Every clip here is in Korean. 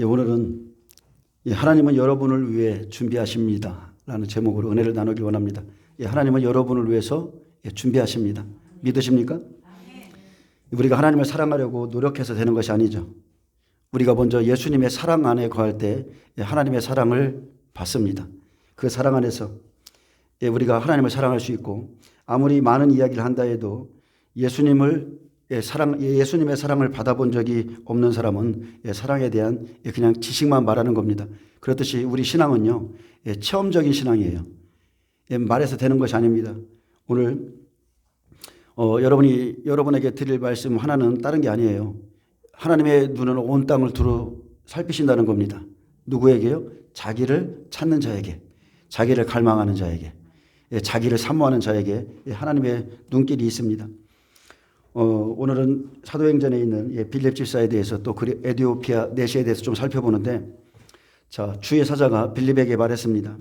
오늘은 하나님은 여러분을 위해 준비하십니다 라는 제목으로 은혜를 나누길 원합니다. 하나님은 여러분을 위해서 준비하십니다. 믿으십니까? 우리가 하나님을 사랑하려고 노력해서 되는 것이 아니죠. 우리가 먼저 예수님의 사랑 안에 거할 때 하나님의 사랑을 받습니다. 그 사랑 안에서 우리가 하나님을 사랑할 수 있고, 아무리 많은 이야기를 한다 해도 예수님의 사랑을 받아본 적이 없는 사람은 사랑에 대한 그냥 지식만 말하는 겁니다. 그렇듯이 우리 신앙은요, 체험적인 신앙이에요. 말해서 되는 것이 아닙니다. 오늘 여러분에게 드릴 말씀 하나는 다른 게 아니에요. 하나님의 눈은 온 땅을 두루 살피신다는 겁니다. 누구에게요? 자기를 찾는 자에게, 자기를 갈망하는 자에게, 자기를 사모하는 자에게 하나님의 눈길이 있습니다. 오늘은 사도행전에 있는 빌립 집사에 대해서 또 에디오피아 내시에 대해서 좀 살펴보는데, 자, 주의 사자가 빌립에게 말했습니다.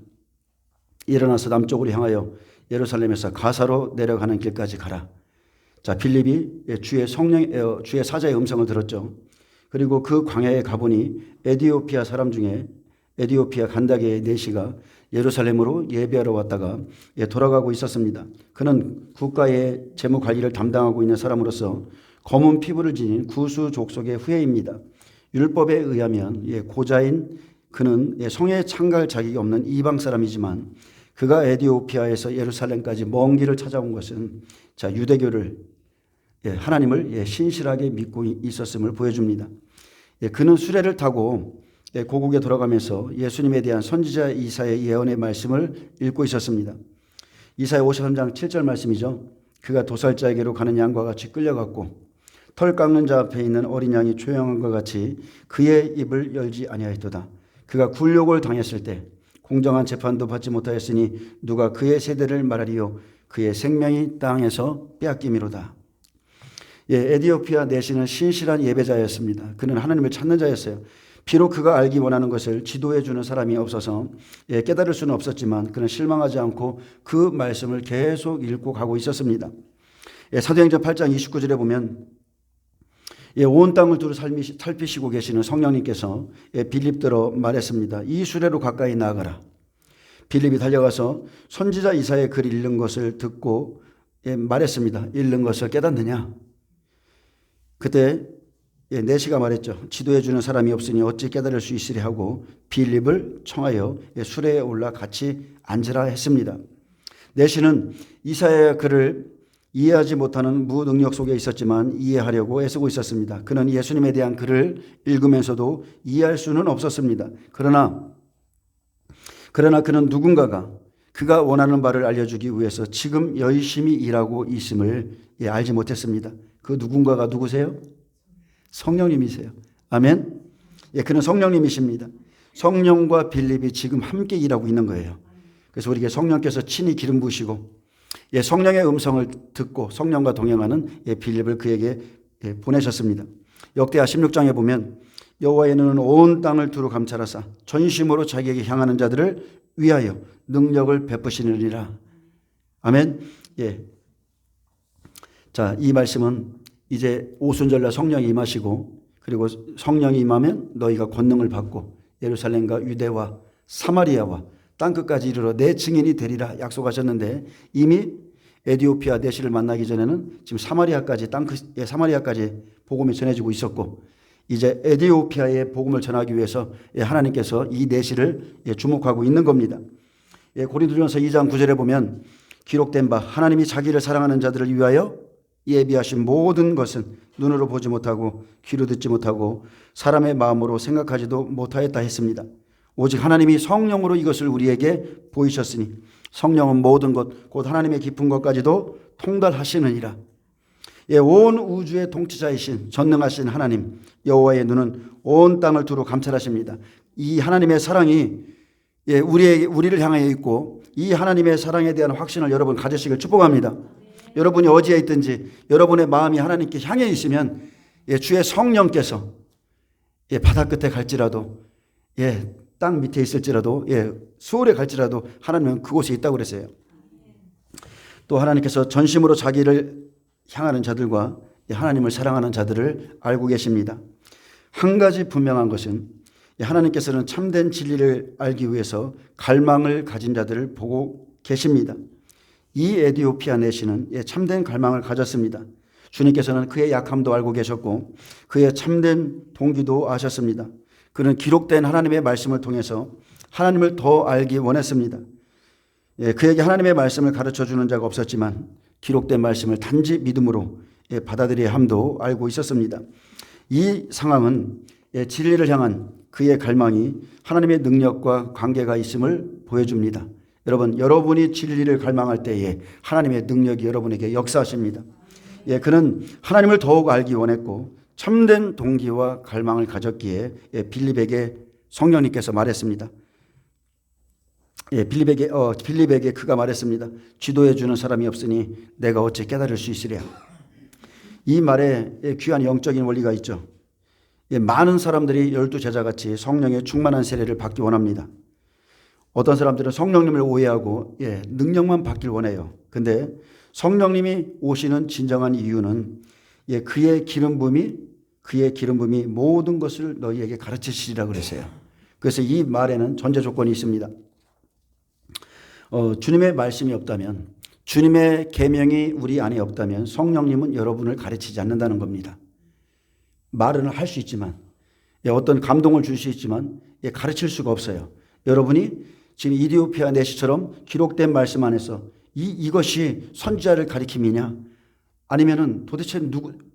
일어나서 남쪽으로 향하여 예루살렘에서 가사로 내려가는 길까지 가라. 자, 빌립이 주의 사자의 음성을 들었죠. 그리고 그 광야에 가보니 에디오피아 사람 중에 에디오피아 간다게의 내시가 예루살렘으로 예배하러 왔다가 돌아가고 있었습니다. 그는 국가의 재무 관리를 담당하고 있는 사람으로서 검은 피부를 지닌 구수 족속의 후예입니다. 율법에 의하면 고자인 그는 성에 참갈 자격이 없는 이방 사람이지만, 그가 에디오피아에서 예루살렘까지 먼 길을 찾아온 것은 유대교를, 하나님을 신실하게 믿고 있었음을 보여줍니다. 그는 수레를 타고 고국에 돌아가면서 예수님에 대한 선지자 이사야의 예언의 말씀을 읽고 있었습니다. 이사야 53장 7절 말씀이죠. 그가 도살자에게로 가는 양과 같이 끌려갔고 털 깎는 자 앞에 있는 어린 양이 조용한 것 같이 그의 입을 열지 아니하였도다. 그가 굴욕을 당했을 때 공정한 재판도 받지 못하였으니 누가 그의 세대를 말하리요. 그의 생명이 땅에서 빼앗김이로다. 에디오피아 내시는 신실한 예배자였습니다. 그는 하나님을 찾는 자였어요. 비록 그가 알기 원하는 것을 지도해 주는 사람이 없어서 깨달을 수는 없었지만, 그는 실망하지 않고 그 말씀을 계속 읽고 가고 있었습니다. 사도행전 8장 29절에 보면 온 땅을 두루 살피시고 계시는 성령님께서 빌립더러 말했습니다. 이 수레로 가까이 나아가라. 빌립이 달려가서 선지자 이사야의 글 읽는 것을 듣고 말했습니다. 읽는 것을 깨닫느냐? 그때 내시가 말했죠. 지도해 주는 사람이 없으니 어찌 깨달을 수 있으리 하고 빌립을 청하여 수레에 올라 같이 앉으라 했습니다. 내시는 이사야의 글을 이해하지 못하는 무능력 속에 있었지만 이해하려고 애쓰고 있었습니다. 그는 예수님에 대한 글을 읽으면서도 이해할 수는 없었습니다. 그러나 그는 누군가가 그가 원하는 바를 알려주기 위해서 지금 열심히 일하고 있음을 알지 못했습니다. 그 누군가가 누구세요? 성령님이세요. 아멘. 그는 성령님이십니다. 성령과 빌립이 지금 함께 일하고 있는 거예요. 그래서 우리에게 성령께서 친히 기름 부으시고 성령의 음성을 듣고 성령과 동행하는 빌립을 그에게 보내셨습니다. 역대하 16장에 보면 여호와의 눈은 온 땅을 두루 감찰하사 전심으로 자기에게 향하는 자들을 위하여 능력을 베푸시느니라. 아멘. 자, 이 말씀은 이제 오순절날 성령이 임하시고, 그리고 성령이 임하면 너희가 권능을 받고 예루살렘과 유대와 사마리아와 땅끝까지 이르러 내 증인이 되리라 약속하셨는데, 이미 에디오피아 내시를 만나기 전에는 지금 사마리아까지 사마리아까지 복음이 전해지고 있었고, 이제 에디오피아에 복음을 전하기 위해서 하나님께서 이 내시를 주목하고 있는 겁니다. 고린도전서 2장 9절에 보면 기록된 바 하나님이 자기를 사랑하는 자들을 위하여 예비하신 모든 것은 눈으로 보지 못하고 귀로 듣지 못하고 사람의 마음으로 생각하지도 못하였다 했습니다. 오직 하나님이 성령으로 이것을 우리에게 보이셨으니 성령은 모든 것 곧 하나님의 깊은 것까지도 통달하시느니라. 온 우주의 통치자이신 전능하신 하나님 여호와의 눈은 온 땅을 두루 감찰하십니다. 이 하나님의 사랑이 우리를 향하여 있고, 이 하나님의 사랑에 대한 확신을 여러분 가지시길 축복합니다. 여러분이 어디에 있든지 여러분의 마음이 하나님께 향해 있으면 주의 성령께서 바다 끝에 갈지라도, 땅 밑에 있을지라도, 수월에 갈지라도 하나님은 그곳에 있다고 그랬어요. 또 하나님께서 전심으로 자기를 향하는 자들과 하나님을 사랑하는 자들을 알고 계십니다. 한 가지 분명한 것은 하나님께서는 참된 진리를 알기 위해서 갈망을 가진 자들을 보고 계십니다. 이 에디오피아 내시는 참된 갈망을 가졌습니다. 주님께서는 그의 약함도 알고 계셨고 그의 참된 동기도 아셨습니다. 그는 기록된 하나님의 말씀을 통해서 하나님을 더 알기 원했습니다. 그에게 하나님의 말씀을 가르쳐주는 자가 없었지만 기록된 말씀을 단지 믿음으로 받아들여야 함도 알고 있었습니다. 이 상황은 진리를 향한 그의 갈망이 하나님의 능력과 관계가 있음을 보여줍니다. 여러분이 진리를 갈망할 때에 하나님의 능력이 여러분에게 역사하십니다. 그는 하나님을 더욱 알기 원했고 참된 동기와 갈망을 가졌기에 빌립에게 성령님께서 말했습니다. 빌립에게 그가 말했습니다. 지도해 주는 사람이 없으니 내가 어찌 깨달을 수 있으랴. 이 말에 귀한 영적인 원리가 있죠. 많은 사람들이 12제자같이 성령의 충만한 세례를 받기 원합니다. 어떤 사람들은 성령님을 오해하고 능력만 받길 원해요. 근데 성령님이 오시는 진정한 이유는 그의 기름 부음이 모든 것을 너희에게 가르치시리라 그랬어요. 그래서 이 말에는 전제 조건이 있습니다. 주님의 말씀이 없다면, 주님의 계명이 우리 안에 없다면 성령님은 여러분을 가르치지 않는다는 겁니다. 말은 할 수 있지만, 어떤 감동을 줄 수 있지만 가르칠 수가 없어요. 여러분이 지금 이디오피아 내시처럼 기록된 말씀 안에서 이것이 선지자를 가리킴이냐 아니면은 도대체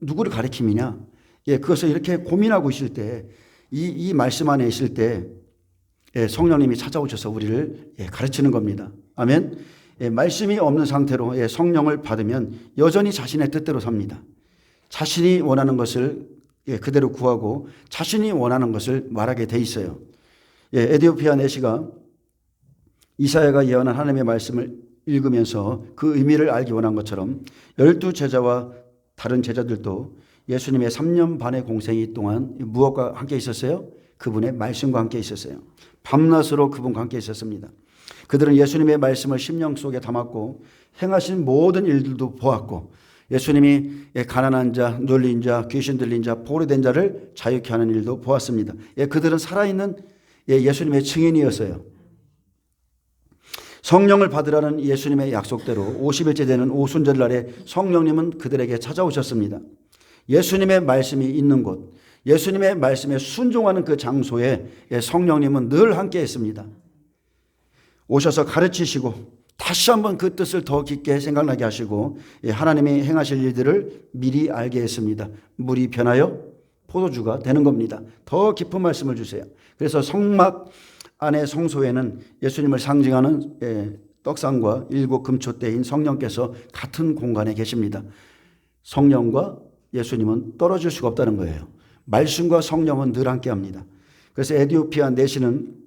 누구를 가리킴이냐, 그것을 이렇게 고민하고 있을 때 이 말씀 안에 있을 때 성령님이 찾아오셔서 우리를 가르치는 겁니다. 아멘. 말씀이 없는 상태로 성령을 받으면 여전히 자신의 뜻대로 삽니다. 자신이 원하는 것을 그대로 구하고 자신이 원하는 것을 말하게 돼 있어요. 에디오피아 내시가 이사야가 예언한 하나님의 말씀을 읽으면서 그 의미를 알기 원한 것처럼 12제자와 다른 제자들도 예수님의 3년 반의 공생이 동안 무엇과 함께 있었어요? 그분의 말씀과 함께 있었어요. 밤낮으로 그분과 함께 있었습니다. 그들은 예수님의 말씀을 심령 속에 담았고 행하신 모든 일들도 보았고 예수님이 가난한 자, 눌린 자, 귀신 들린 자, 포로된 자를 자유케 하는 일도 보았습니다. 그들은 살아있는 예수님의 증인이었어요. 성령을 받으라는 예수님의 약속대로 50일째 되는 오순절날에 성령님은 그들에게 찾아오셨습니다. 예수님의 말씀이 있는 곳, 예수님의 말씀에 순종하는 그 장소에 성령님은 늘 함께 했습니다. 오셔서 가르치시고 다시 한번 그 뜻을 더 깊게 생각나게 하시고 하나님이 행하실 일들을 미리 알게 했습니다. 물이 변하여 포도주가 되는 겁니다. 더 깊은 말씀을 주세요. 그래서 성막 안의 성소에는 예수님을 상징하는 떡상과 7 금초대인 성령께서 같은 공간에 계십니다. 성령과 예수님은 떨어질 수가 없다는 거예요. 말씀과 성령은 늘 함께합니다. 그래서 에디오피아 내시는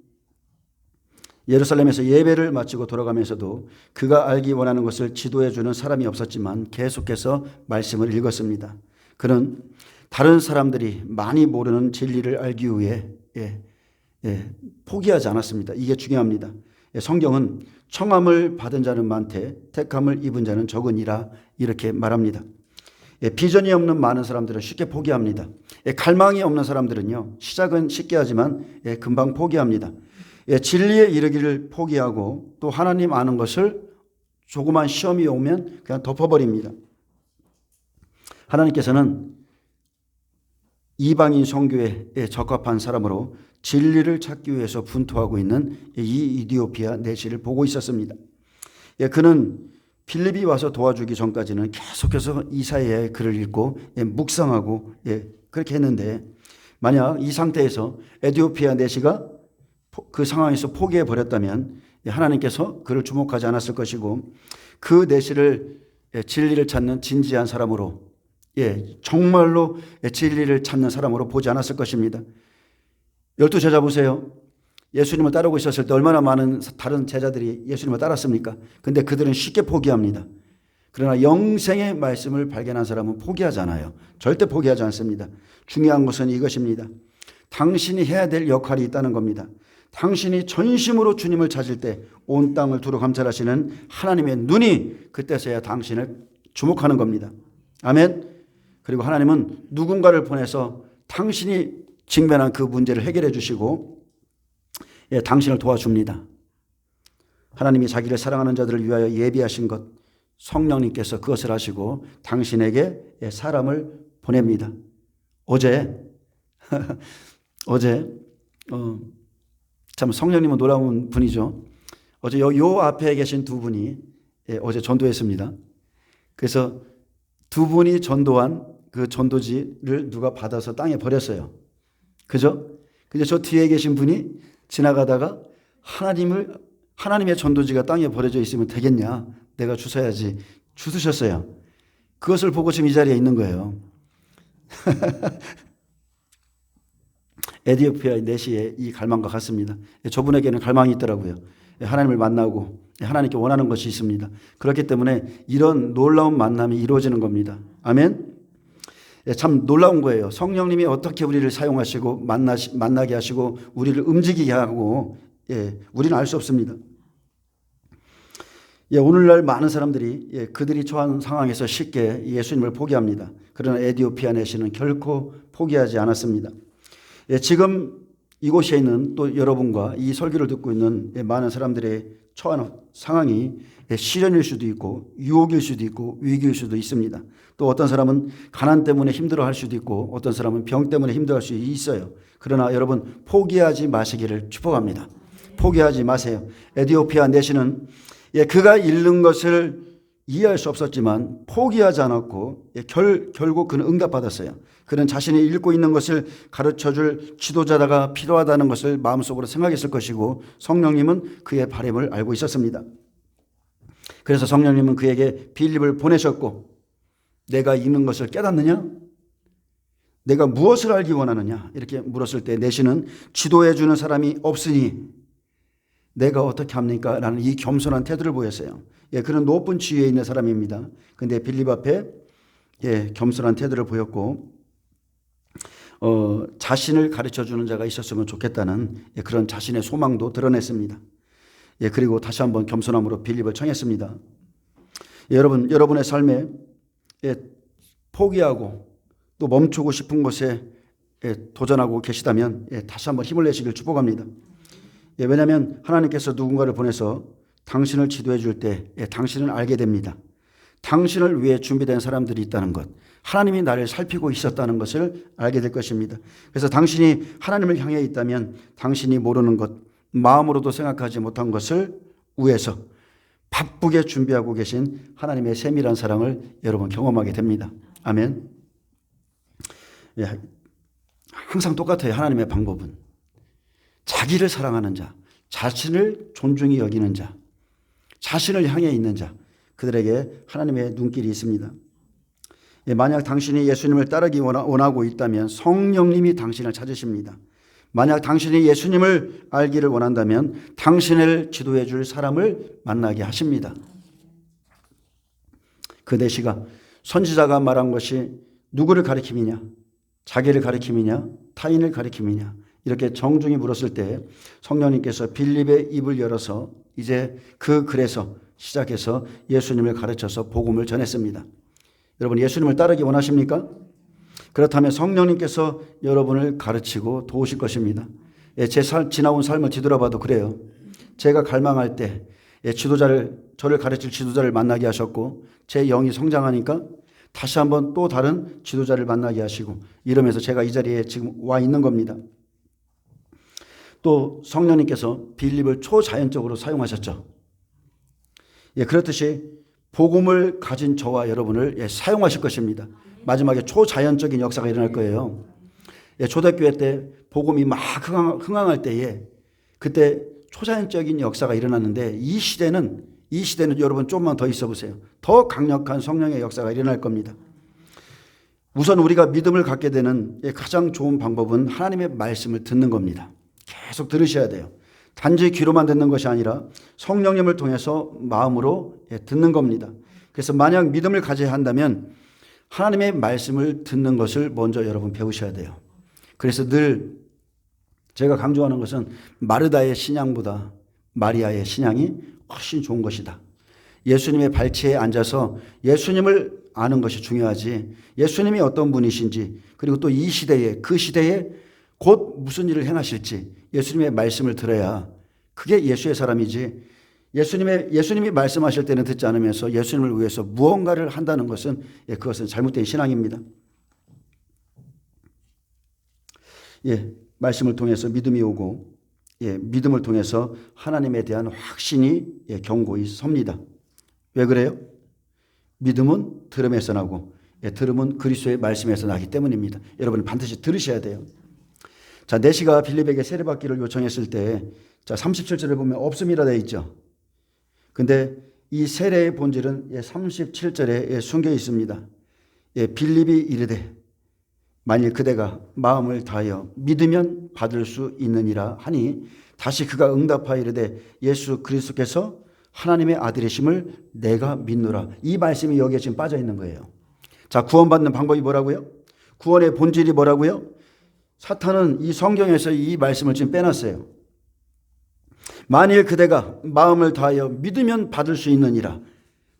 예루살렘에서 예배를 마치고 돌아가면서도 그가 알기 원하는 것을 지도해 주는 사람이 없었지만 계속해서 말씀을 읽었습니다. 그는 다른 사람들이 많이 모르는 진리를 알기 위해 포기하지 않았습니다. 이게 중요합니다. 성경은 청함을 받은 자는 많되 택함을 입은 자는 적으니라 이렇게 말합니다. 비전이 없는 많은 사람들은 쉽게 포기합니다. 갈망이 없는 사람들은요, 시작은 쉽게 하지만 금방 포기합니다. 진리에 이르기를 포기하고 또 하나님 아는 것을 조그만 시험이 오면 그냥 덮어버립니다. 하나님께서는 이방인 선교에 적합한 사람으로 진리를 찾기 위해서 분투하고 있는 이 이디오피아 내시를 보고 있었습니다. 그는 빌립이 와서 도와주기 전까지는 계속해서 이사야의 글을 읽고 묵상하고 그렇게 했는데 만약 이 상태에서 에디오피아 내시가 그 상황에서 포기해 버렸다면 하나님께서 그를 주목하지 않았을 것이고 그 내시를 진리를 찾는 진지한 사람으로 정말로 진리를 찾는 사람으로 보지 않았을 것입니다. 12제자 보세요. 예수님을 따르고 있었을 때 얼마나 많은 다른 제자들이 예수님을 따랐습니까? 근데 그들은 쉽게 포기합니다. 그러나 영생의 말씀을 발견한 사람은 포기하지 않아요. 절대 포기하지 않습니다. 중요한 것은 이것입니다. 당신이 해야 될 역할이 있다는 겁니다. 당신이 전심으로 주님을 찾을 때 온 땅을 두루 감찰하시는 하나님의 눈이 그때서야 당신을 주목하는 겁니다. 아멘. 그리고 하나님은 누군가를 보내서 당신이 직면한 그 문제를 해결해 주시고 당신을 도와줍니다. 하나님이 자기를 사랑하는 자들을 위하여 예비하신 것, 성령님께서 그것을 하시고 당신에게 사람을 보냅니다. 어제 참 성령님은 놀라운 분이죠. 어제 요 앞에 계신 두 분이 어제 전도했습니다. 그래서 두 분이 전도한 그 전도지를 누가 받아서 땅에 버렸어요. 그죠? 근데 저 뒤에 계신 분이 지나가다가 하나님의 전도지가 땅에 버려져 있으면 되겠냐? 내가 주워야지. 주우셨어요. 그것을 보고 지금 이 자리에 있는 거예요. 에디오피아의 내시의 이 갈망과 같습니다. 저분에게는 갈망이 있더라고요. 하나님을 만나고 하나님께 원하는 것이 있습니다. 그렇기 때문에 이런 놀라운 만남이 이루어지는 겁니다. 아멘. 참 놀라운 거예요. 성령님이 어떻게 우리를 사용하시고 만나게 하시고 우리를 움직이게 하고 우리는 알 수 없습니다. 오늘날 많은 사람들이 그들이 처한 상황에서 쉽게 예수님을 포기합니다. 그러나 에디오피아 내시는 결코 포기하지 않았습니다. 지금 이곳에 있는 또 여러분과 이 설교를 듣고 있는 많은 사람들의 처한 상황이 시련일 수도 있고 유혹일 수도 있고 위기일 수도 있습니다. 또 어떤 사람은 가난 때문에 힘들어할 수도 있고 어떤 사람은 병 때문에 힘들어할 수 있어요. 그러나 여러분 포기하지 마시기를 축복합니다. 포기하지 마세요. 에디오피아 내시는 그가 잃는 것을 이해할 수 없었지만 포기하지 않았고 결국 그는 응답받았어요. 그는 자신이 읽고 있는 것을 가르쳐줄 지도자가 필요하다는 것을 마음속으로 생각했을 것이고 성령님은 그의 바람을 알고 있었습니다. 그래서 성령님은 그에게 빌립을 보내셨고 내가 읽는 것을 깨닫느냐? 내가 무엇을 알기 원하느냐? 이렇게 물었을 때 내시는 지도해 주는 사람이 없으니 내가 어떻게 합니까? 라는 이 겸손한 태도를 보였어요. 그는 높은 지위에 있는 사람입니다. 그런데 빌립 앞에 겸손한 태도를 보였고 자신을 가르쳐주는 자가 있었으면 좋겠다는 그런 자신의 소망도 드러냈습니다. 그리고 다시 한번 겸손함으로 빌립을 청했습니다. 여러분의 삶에 포기하고 또 멈추고 싶은 곳에 도전하고 계시다면 다시 한번 힘을 내시길 축복합니다. 왜냐하면 하나님께서 누군가를 보내서 당신을 지도해 줄 때 당신은 알게 됩니다. 당신을 위해 준비된 사람들이 있다는 것, 하나님이 나를 살피고 있었다는 것을 알게 될 것입니다. 그래서 당신이 하나님을 향해 있다면 당신이 모르는 것, 마음으로도 생각하지 못한 것을 위해서 바쁘게 준비하고 계신 하나님의 세밀한 사랑을 여러분 경험하게 됩니다. 아멘. 항상 똑같아요. 하나님의 방법은 자기를 사랑하는 자, 자신을 존중히 여기는 자, 자신을 향해 있는 자, 그들에게 하나님의 눈길이 있습니다. 만약 당신이 예수님을 따르기 원하고 있다면 성령님이 당신을 찾으십니다. 만약 당신이 예수님을 알기를 원한다면 당신을 지도해 줄 사람을 만나게 하십니다. 그 내시가 선지자가 말한 것이 누구를 가리킴이냐? 자기를 가리킴이냐? 타인을 가리킴이냐? 이렇게 정중히 물었을 때 성령님께서 빌립의 입을 열어서 이제 그 글에서 시작해서 예수님을 가르쳐서 복음을 전했습니다. 여러분 예수님을 따르기 원하십니까? 그렇다면 성령님께서 여러분을 가르치고 도우실 것입니다. 제 지나온 삶을 뒤돌아봐도 그래요. 제가 갈망할 때 저를 가르칠 지도자를 만나게 하셨고 제 영이 성장하니까 다시 한번 또 다른 지도자를 만나게 하시고 이러면서 제가 이 자리에 지금 와 있는 겁니다. 또 성령님께서 빌립을 초자연적으로 사용하셨죠. 그렇듯이 복음을 가진 저와 여러분을 사용하실 것입니다. 마지막에 초자연적인 역사가 일어날 거예요. 초대교회 때 복음이 막 흥황할 때에 그때 초자연적인 역사가 일어났는데 이 시대는 여러분 좀만 더 있어 보세요. 더 강력한 성령의 역사가 일어날 겁니다. 우선 우리가 믿음을 갖게 되는 가장 좋은 방법은 하나님의 말씀을 듣는 겁니다. 계속 들으셔야 돼요. 단지 귀로만 듣는 것이 아니라 성령님을 통해서 마음으로 듣는 겁니다. 그래서 만약 믿음을 가져야 한다면 하나님의 말씀을 듣는 것을 먼저 여러분 배우셔야 돼요. 그래서 늘 제가 강조하는 것은 마르다의 신앙보다 마리아의 신앙이 훨씬 좋은 것이다. 예수님의 발치에 앉아서 예수님을 아는 것이 중요하지 예수님이 어떤 분이신지 그리고 또 이 시대에 그 시대에 곧 무슨 일을 행하실지 예수님의 말씀을 들어야 그게 예수의 사람이지, 예수님이 말씀하실 때는 듣지 않으면서 예수님을 위해서 무언가를 한다는 것은 그것은 잘못된 신앙입니다. 말씀을 통해서 믿음이 오고 믿음을 통해서 하나님에 대한 확신이 견고히 섭니다. 왜 그래요? 믿음은 들음에서 나고 들음은 그리스도의 말씀에서 나기 때문입니다. 여러분 반드시 들으셔야 돼요. 자, 내시가 빌립에게 세례받기를 요청했을 때, 자, 37절에 보면 없음이라 되어 있죠. 근데 이 세례의 본질은 37절에 숨겨 있습니다. 빌립이 이르되 만일 그대가 마음을 다하여 믿으면 받을 수 있느니라 하니 다시 그가 응답하여 이르되 예수 그리스도께서 하나님의 아들이심을 내가 믿노라. 이 말씀이 여기에 지금 빠져 있는 거예요. 자, 구원받는 방법이 뭐라고요? 구원의 본질이 뭐라고요? 사탄은 이 성경에서 이 말씀을 지금 빼놨어요. 만일 그대가 마음을 다하여 믿으면 받을 수 있느니라.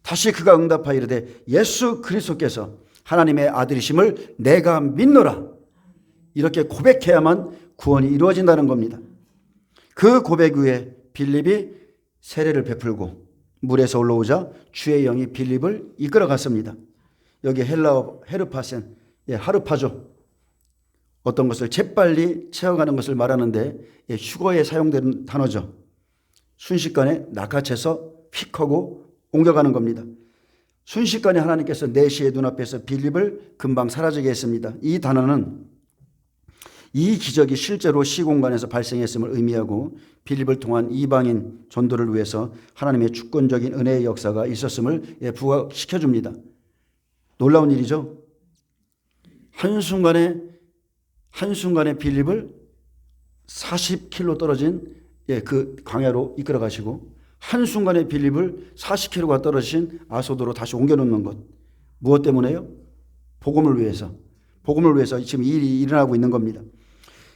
다시 그가 응답하여 이르되 예수 그리스도께서 하나님의 아들이심을 내가 믿노라. 이렇게 고백해야만 구원이 이루어진다는 겁니다. 그 고백 후에 빌립이 세례를 베풀고 물에서 올라오자 주의 영이 빌립을 이끌어 갔습니다. 여기 헬라어 헤르파센, 하르파죠. 어떤 것을 재빨리 채워가는 것을 말하는데 휴거에 사용되는 단어죠. 순식간에 낚아채서 휙 하고 옮겨가는 겁니다. 순식간에 하나님께서 내시의 눈앞에서 빌립을 금방 사라지게 했습니다. 이 단어는 이 기적이 실제로 시공간에서 발생했음을 의미하고 빌립을 통한 이방인 전도를 위해서 하나님의 주권적인 은혜의 역사가 있었음을 부각시켜줍니다. 놀라운 일이죠. 한순간에 빌립을 40km 떨어진 그 광야로 이끌어 가시고 한순간에 빌립을 40km가 떨어진 아소도로 다시 옮겨놓는 것. 무엇 때문에요? 복음을 위해서 지금 이 일이 일어나고 있는 겁니다.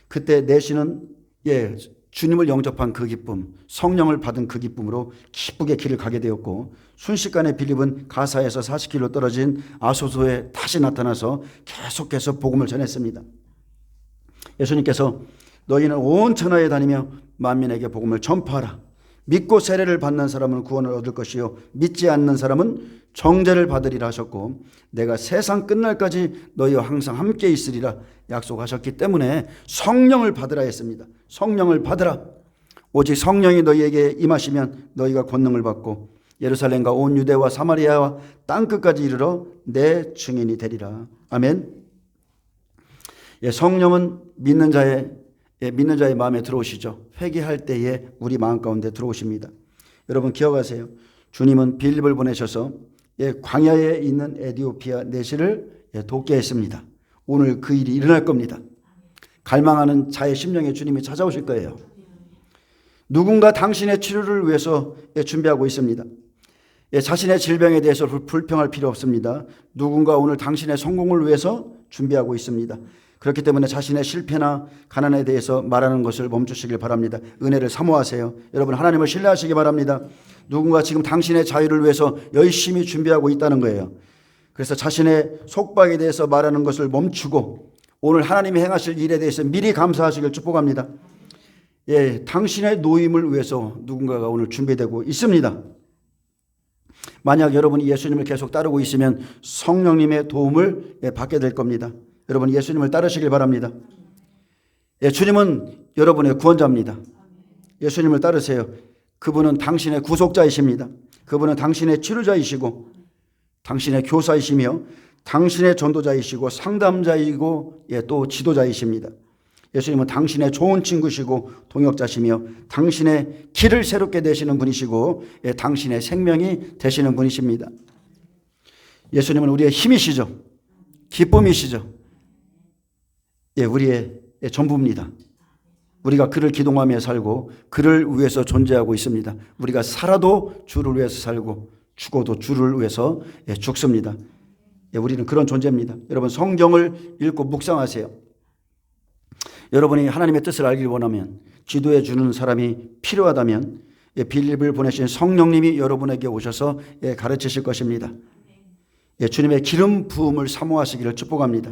그때 내시는 주님을 영접한 그 기쁨, 성령을 받은 그 기쁨으로 기쁘게 길을 가게 되었고 순식간에 빌립은 가사에서 40km 떨어진 아소도에 다시 나타나서 계속해서 복음을 전했습니다. 예수님께서 너희는 온 천하에 다니며 만민에게 복음을 전파하라. 믿고 세례를 받는 사람은 구원을 얻을 것이요 믿지 않는 사람은 정죄를 받으리라 하셨고 내가 세상 끝날까지 너희와 항상 함께 있으리라 약속하셨기 때문에 성령을 받으라 했습니다. 성령을 받으라. 오직 성령이 너희에게 임하시면 너희가 권능을 받고 예루살렘과 온 유대와 사마리아와 땅끝까지 이르러 내 증인이 되리라. 아멘. 성령은 믿는 자의 마음에 들어오시죠. 회개할 때에 우리 마음 가운데 들어오십니다. 여러분 기억하세요. 주님은 빌립을 보내셔서 광야에 있는 에디오피아 내시를 돕게 했습니다. 오늘 그 일이 일어날 겁니다. 갈망하는 자의 심령에 주님이 찾아오실 거예요. 누군가 당신의 치료를 위해서 준비하고 있습니다. 자신의 질병에 대해서 불평할 필요 없습니다. 누군가 오늘 당신의 성공을 위해서 준비하고 있습니다. 그렇기 때문에 자신의 실패나 가난에 대해서 말하는 것을 멈추시길 바랍니다. 은혜를 사모하세요. 여러분 하나님을 신뢰하시기 바랍니다. 누군가 지금 당신의 자유를 위해서 열심히 준비하고 있다는 거예요. 그래서 자신의 속박에 대해서 말하는 것을 멈추고 오늘 하나님이 행하실 일에 대해서 미리 감사하시길 축복합니다. 당신의 노임을 위해서 누군가가 오늘 준비되고 있습니다. 만약 여러분이 예수님을 계속 따르고 있으면 성령님의 도움을 받게 될 겁니다. 여러분 예수님을 따르시길 바랍니다. 주님은 여러분의 구원자입니다. 예수님을 따르세요. 그분은 당신의 구속자이십니다. 그분은 당신의 치료자이시고 당신의 교사이시며 당신의 전도자이시고 상담자이고 또 지도자이십니다. 예수님은 당신의 좋은 친구시고 동역자시며 당신의 길을 새롭게 되시는 분이시고 당신의 생명이 되시는 분이십니다. 예수님은 우리의 힘이시죠. 기쁨이시죠. 우리의 전부입니다. 우리가 그를 기동하며 살고 그를 위해서 존재하고 있습니다. 우리가 살아도 주를 위해서 살고 죽어도 주를 위해서 죽습니다. 우리는 그런 존재입니다. 여러분 성경을 읽고 묵상하세요. 여러분이 하나님의 뜻을 알길 원하면 기도해 주는 사람이 필요하다면 빌립을 보내신 성령님이 여러분에게 오셔서 가르치실 것입니다. 주님의 기름 부음을 사모하시기를 축복합니다.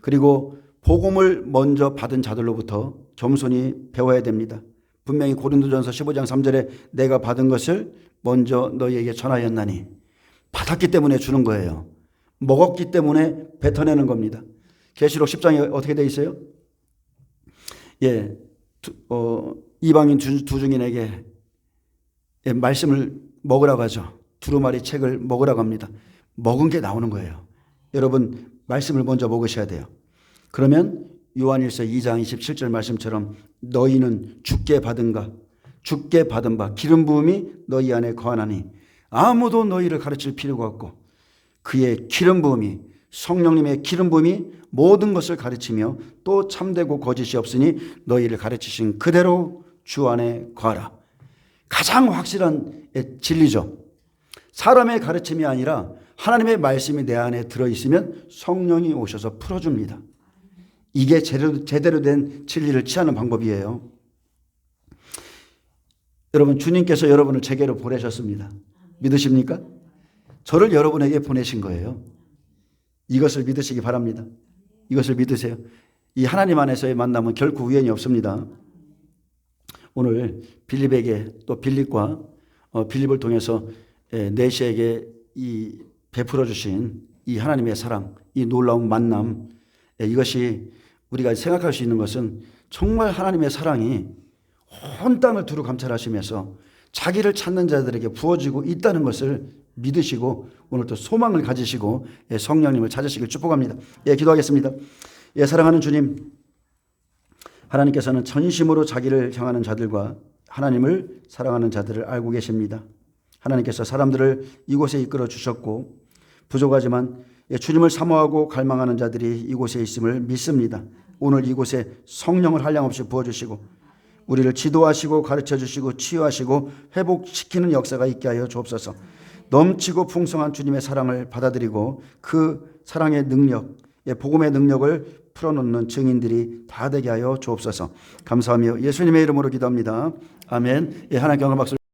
그리고 복음을 먼저 받은 자들로부터 겸손히 배워야 됩니다. 분명히 고린도전서 15장 3절에 내가 받은 것을 먼저 너희에게 전하였나니, 받았기 때문에 주는 거예요. 먹었기 때문에 뱉어내는 겁니다. 계시록 10장에 어떻게 되어 있어요? 이방인 두 증인에게 말씀을 먹으라고 하죠. 두루마리 책을 먹으라고 합니다. 먹은 게 나오는 거예요. 여러분, 말씀을 먼저 먹으셔야 돼요. 그러면 요한일서 2장 27절 말씀처럼 너희는 주께 받은 바 기름 부음이 너희 안에 거하나니 아무도 너희를 가르칠 필요가 없고 그의 기름 부음이, 성령님의 기름 부음이 모든 것을 가르치며 또 참되고 거짓이 없으니 너희를 가르치신 그대로 주 안에 거하라. 가장 확실한 진리죠. 사람의 가르침이 아니라 하나님의 말씀이 내 안에 들어있으면 성령이 오셔서 풀어줍니다. 이게 제대로 된 진리를 취하는 방법이에요. 여러분, 주님께서 여러분을 제게로 보내셨습니다. 믿으십니까? 저를 여러분에게 보내신 거예요. 이것을 믿으시기 바랍니다. 이것을 믿으세요. 이 하나님 안에서의 만남은 결코 우연이 없습니다. 오늘 빌립에게, 또 빌립과 빌립을 통해서 내시에게 이 베풀어 주신 이 하나님의 사랑, 이 놀라운 만남, 이것이 우리가 생각할 수 있는 것은 정말 하나님의 사랑이 온 땅을 두루 감찰하시면서 자기를 찾는 자들에게 부어지고 있다는 것을 믿으시고 오늘 또 소망을 가지시고 성령님을 찾으시길 축복합니다. 기도하겠습니다. 사랑하는 주님, 하나님께서는 전심으로 자기를 향하는 자들과 하나님을 사랑하는 자들을 알고 계십니다. 하나님께서 사람들을 이곳에 이끌어 주셨고 부족하지만 주님을 사모하고 갈망하는 자들이 이곳에 있음을 믿습니다. 오늘 이곳에 성령을 한량없이 부어주시고 우리를 지도하시고 가르쳐주시고 치유하시고 회복시키는 역사가 있게 하여 주옵소서. 넘치고 풍성한 주님의 사랑을 받아들이고 그 사랑의 능력, 복음의 능력을 풀어놓는 증인들이 다 되게 하여 주옵소서. 감사하며 예수님의 이름으로 기도합니다. 아멘. 하나님께 영광 박수.